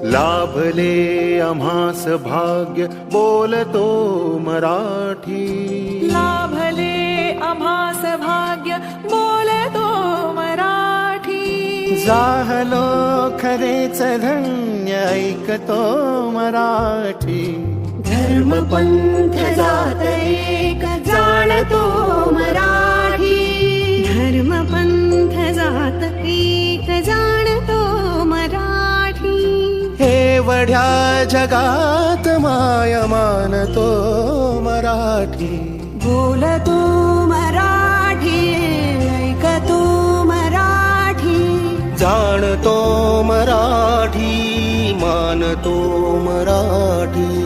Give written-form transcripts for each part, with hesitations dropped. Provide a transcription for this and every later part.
लाभले आम्हास भाग्य बोलतो मराठी. लाभले आम्हास भाग्य बोलतो मराठी. जाहलो खरेच धन्य ऐकतो मराठी. धर्म पंथ जात एक जाणतो मराठी. धर्म पंथ जात एक जाणतो मराठी. एवढ्या जगात माया मानतो मराठी. बोलतो मराठी, ऐकतो मराठी. जाणतो मराठी, मानतो मराठी.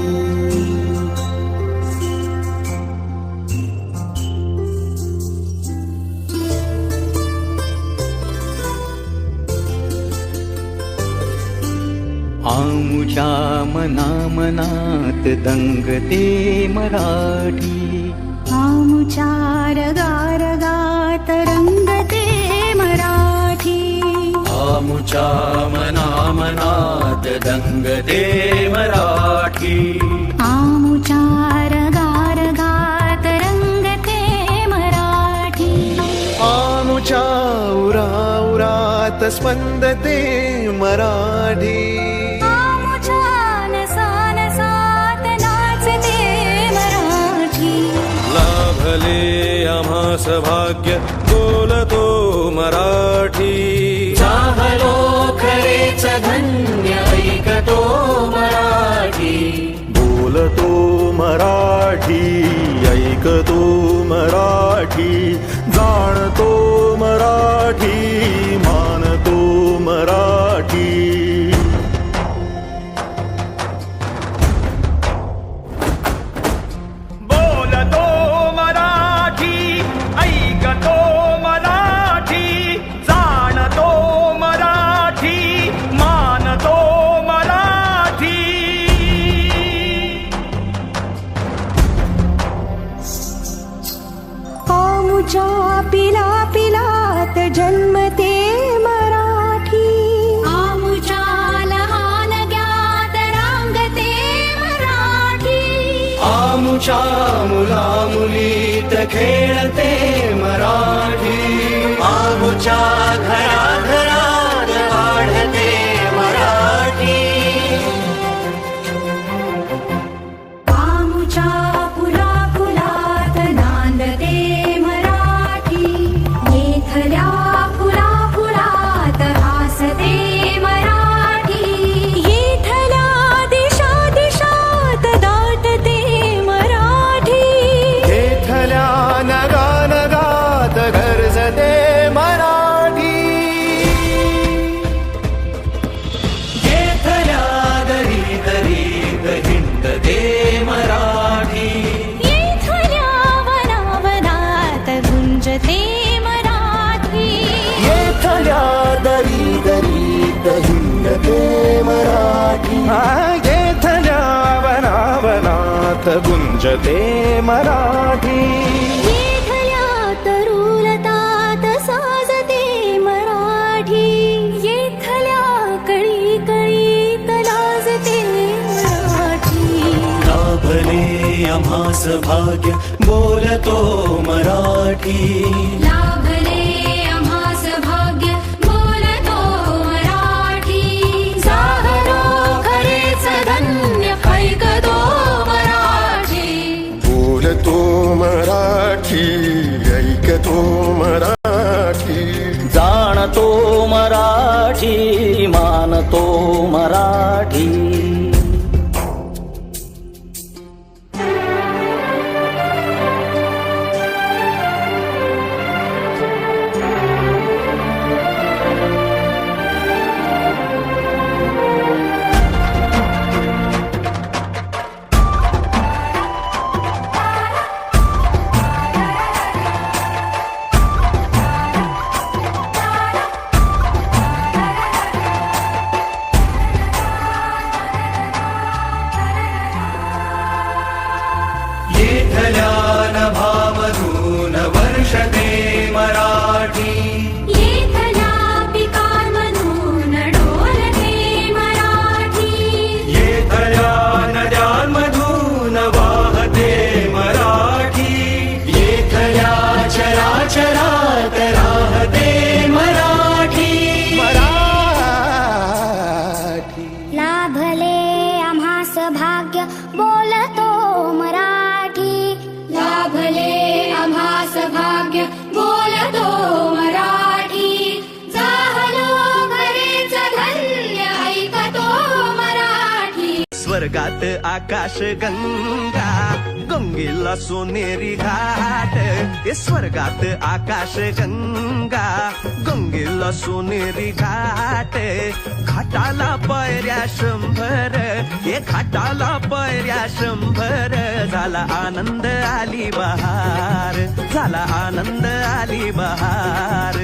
आमुच्या मनामनात दंगते मराठी. आमुच्या रगारगात रंगते मराठी. आमुच्या मनामनात दंगते मराठी. आमुच्या रगारगात रंगते मराठी. आमुच्या उराउरात स्पंदते मराठी. लाभले आम्हास भाग्य बोलतो मराठी. जाहलो खरेच धन्य ऐकतो मराठी. बोलतो मराठी, ऐकतो मराठी. जाणतो मराठी, मानतो मराठी. आमुच्या पिला पिलात जन्मते मराठी. आमुच्या लहान ज्ञात रांगते मराठी. आमुच्या मुला मुलीत खेळते मराठी. आमुच्या घराघरात वाढते मराठी. आमुच्या फुला फुलात नांदते मराठी. येथल्या फुला फुलात हासते मराठी. येथल्या दिशा दिशात दाटते मराठी. येथल्या नगानगात गरजते मराठी. येथल्या दरी दरीत हिंडते मराठी. येथल्या वनावनात गुंजते मराठी. येथल्या दरी दरीत हिंडते मराठी. येथल्या वनावनात गुंजते मराठी. येथल्या तरुलतात साजते मराठी. येथल्या कळी कळीत लाजते मराठी. लाभले आम्हास भाग्य बोलतो मराठी. लाभले आम्हास भाग्य बोलतो मराठी. जाहलो खरेच धन्य ऐकतो मराठी. बोलतो मराठी, ऐकतो मराठी. जाणतो मराठी, मानतो मराठी. स्वर्गात आकाश गंगा गंगेला सोनेरी घाट हे स्वर्गात आकाश गंगा गंगेला सोनेरी घाट घाटाला पायऱ्या 100 हे घाटाला पायऱ्या 100 झाला आनंद आली बहार झाला आनंद आली बहार